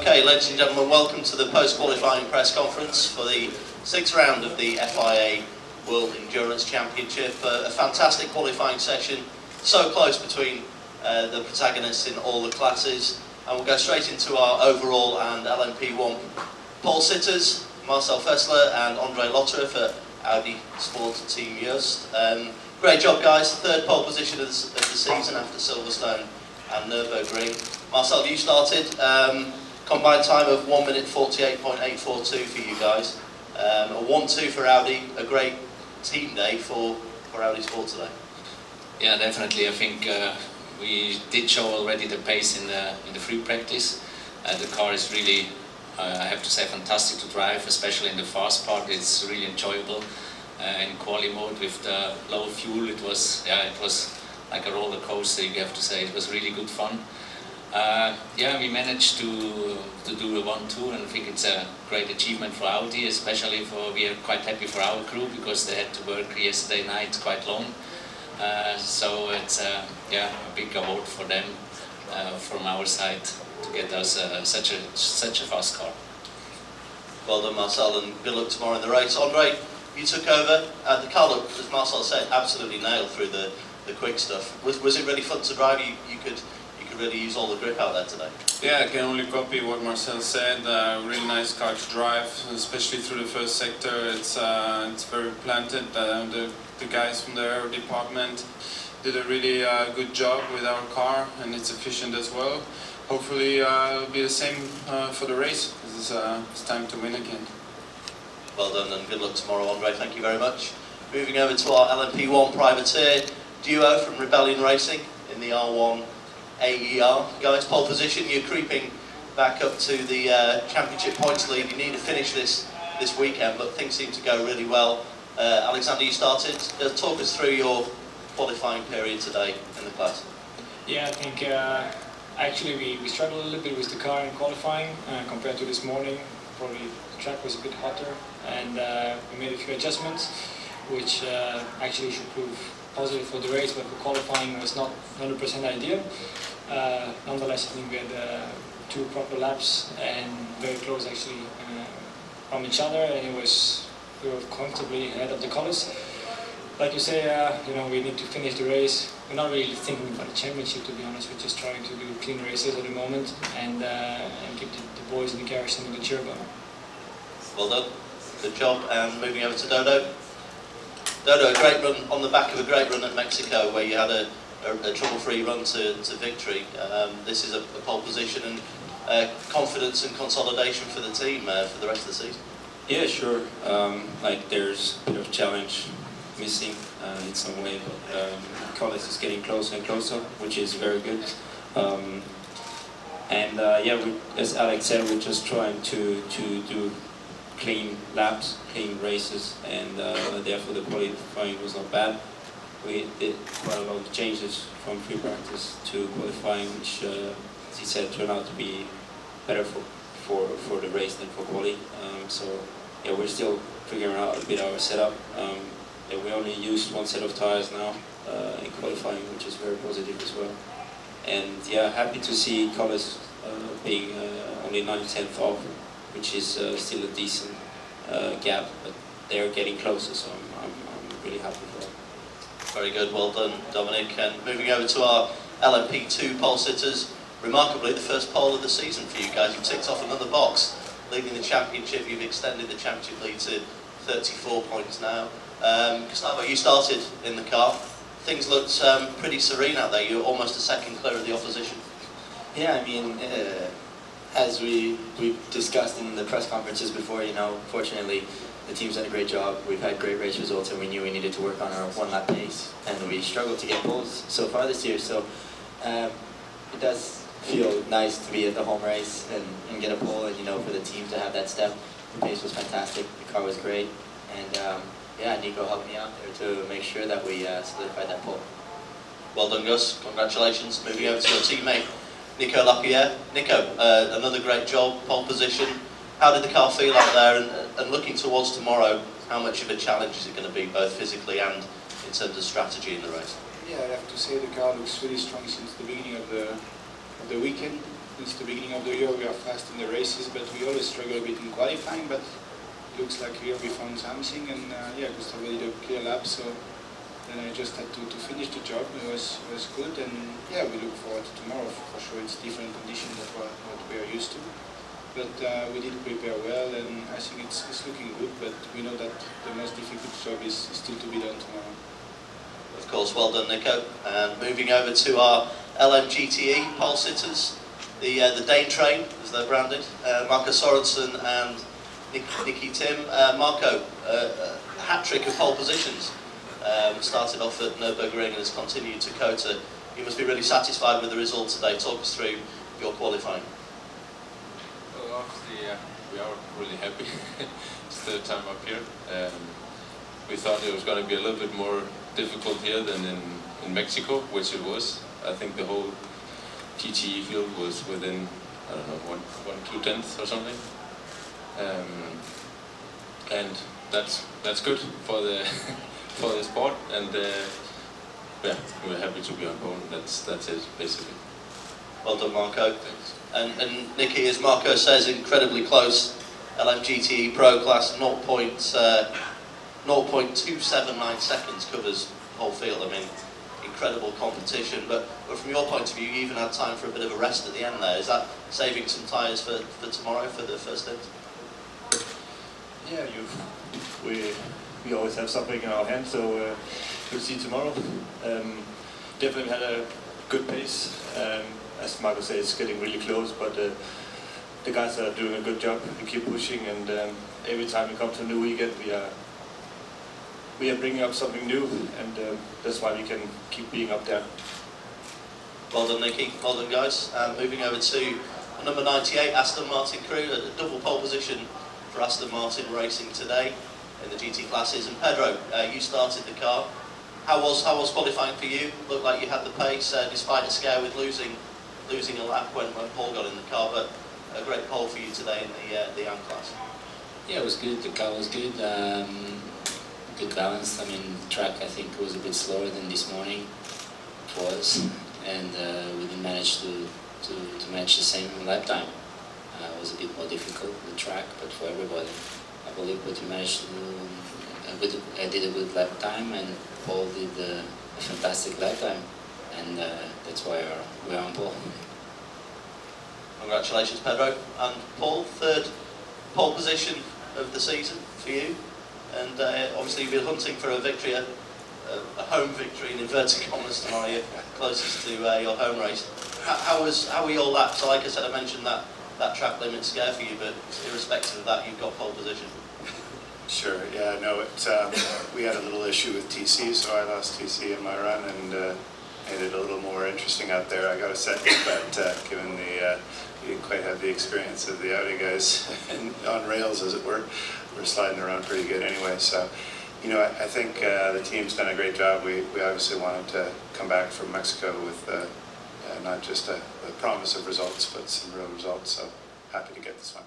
Okay, ladies and gentlemen, welcome to the post-qualifying press conference for the 6th round of the FIA World Endurance Championship. A fantastic qualifying session, so close between the protagonists in all the classes. And we'll go straight into our overall and LMP1 pole sitters, Marcel Fessler and Andre Lotterer for Audi Sport Team Just. Great job, guys. Third pole position of the season after Silverstone and Nürburgring. Marcel, you started. Combined time of 1 minute 48.842 for you guys. A 1-2 for Audi. A great team day for Audi Sport today. Yeah, definitely. I think we did show already the pace in the free practice. The car is really, I have to say, fantastic to drive, especially in the fast part. It's really enjoyable. In quali mode with the low fuel, it was like a roller coaster. You have to say, it was really good fun. Yeah, we managed to do a 1-2, and I think it's a great achievement for Audi, especially we are quite happy for our crew because they had to work yesterday night quite long. So it's a big award for them from our side to get us such a fast car. Well done, Marcel, and good luck tomorrow in the race. Andre, you took over. The car looked, as Marcel said, absolutely nailed through the quick stuff. Was it really fun to drive? You could really use all the grip out there today. Yeah, I can only copy what Marcel said. Really nice car to drive, especially through the first sector. It's very planted. The guys from the aero department did a really good job with our car, and it's efficient as well. Hopefully it'll be the same for the race. It's time to win again. Well done, and good luck tomorrow, Andre. Thank you very much. Moving over to our LMP1 privateer duo from Rebellion Racing in the R1 AER. Guys, pole position, you're creeping back up to the championship points lead. You need to finish this weekend, but things seem to go really well. Alexander, you started. Talk us through your qualifying period today in the class. Yeah, I think actually we struggled a little bit with the car in qualifying compared to this morning. Probably the track was a bit hotter, and we made a few adjustments, which actually should prove positive for the race, but for qualifying was not 100% ideal. Nonetheless, I think we had 2 proper laps and very close actually from each other, and we were comfortably ahead of the colours. Like you say, we need to finish the race. We're not really thinking about the championship, to be honest. We're just trying to do clean races at the moment and keep the boys in the garage under the turbo. Well done. Good job. And moving over to Dodo. Dodo, a great run on the back of a great run at Mexico, where you had a trouble-free run to victory. This is a pole position and confidence and consolidation for the team for the rest of the season. Yeah, sure. There's a bit of challenge missing in some way, but Collis is getting closer and closer, which is very good. As Alex said, we're just trying to do clean laps, clean races, and therefore the qualifying was not bad. We did quite a lot of changes from free practice to qualifying, which, as he said, turned out to be better for the race than for quali. We're still figuring out a bit our setup. We only used 1 set of tires now in qualifying, which is very positive as well. And yeah, happy to see Collis being only 9/10 off, which is still a decent gap, but they're getting closer, so I'm really happy for them. Very good, well done, Dominic. And moving over to our LMP2 pole sitters, remarkably the first pole of the season for you guys. You've ticked off another box, leading the championship. You've extended the championship lead to 34 points now. Gustavo, you started in the car. Things looked pretty serene out there. You're almost a second clear of the opposition. Yeah, I mean, as we discussed in the press conferences before, fortunately the team's done a great job. We've had great race results, and we knew we needed to work on our 1-lap pace, and we struggled to get poles so far this year. So it does feel nice to be at the home race and get a pole, and for the team to have that step. The pace was fantastic. The car was great, and Nico helped me out there to make sure that we solidified that pole. Well done, Gus. Congratulations. Moving over to your teammate, Nico Lapierre. Nico, another great job, pole position. How did the car feel out there? And looking towards tomorrow, how much of a challenge is it going to be, both physically and in terms of strategy in the race? Yeah, I have to say the car looks really strong since the beginning of the weekend. since the beginning of the year we are fast in the races, but we always struggle a bit in qualifying. But it looks like here we found something, and yeah, Gustavo did a clear lap, so then I just had to finish the job. It was good, and yeah, we look forward to tomorrow. For sure, it's different conditions than what we are used to. But we did prepare well, and I think it's looking good. But we know that the most difficult job is still to be done tomorrow. Of course, well done, Nico. And moving over to our LMGTE pole sitters, the Dane train, as they're branded, Marco Sorensen and Nicky Tim. Marco, a hat-trick of pole positions. Started off at Nürburgring and has continued to Kota. You must be really satisfied with the result today. Talk us through your qualifying. Well, obviously, we are really happy. It's the third time up here. We thought it was going to be a little bit more difficult here than in Mexico, which it was. I think the whole GTE field was within, I don't know, 1/2 or something. And that's good for the for the sport, and yeah, we're happy to be on pole. That's it basically. Well done, Marco. Thanks. And Nicky, as Marco says, incredibly close. LMGTE Pro Class 0.279 seconds covers the whole field. I mean, incredible competition. But from your point of view, you even had time for a bit of a rest at the end there. Is that saving some tyres for tomorrow for the first stint? Yeah, we always have something in our hands, so we'll see tomorrow. Definitely had a good pace. As Marco said, it's getting really close, but the guys are doing a good job. We keep pushing, and every time we come to a new weekend, we are bringing up something new, and that's why we can keep being up there. Well done, Nicky. Well done, guys. Moving over to number 98, Aston Martin crew, a double pole position for Aston Martin racing today in the GT classes. And Pedro, you started the car. How was qualifying for you? Looked like you had the pace, despite a scare with losing a lap when Paul got in the car. But a great pole for you today in the young class. Yeah, it was good. The car was good. Good balance. I mean, the track I think was a bit slower than this morning. It was, and we didn't manage to match the same lap time. It was a bit more difficult, the track, but for everybody, I believe what we managed to do. I did a good lap time, and Paul did a fantastic lap time, and that's why we're on pole. Congratulations, Pedro. And Paul, third pole position of the season for you. And obviously you've been hunting for a victory, a home victory in inverted commas tomorrow, you're closest to your home race. How were your laps? So like I said, I mentioned that track limit scare for you, but irrespective of that, you've got pole position. Sure, yeah, no, we had a little issue with TC, so I lost TC in my run, and made it a little more interesting out there, I gotta say, but given we didn't quite have the experience of the Audi guys on rails, as it were. We're sliding around pretty good anyway, so you know, I think the team's done a great job. We obviously wanted to come back from Mexico with not just a promise of results, but some real results, so happy to get this one.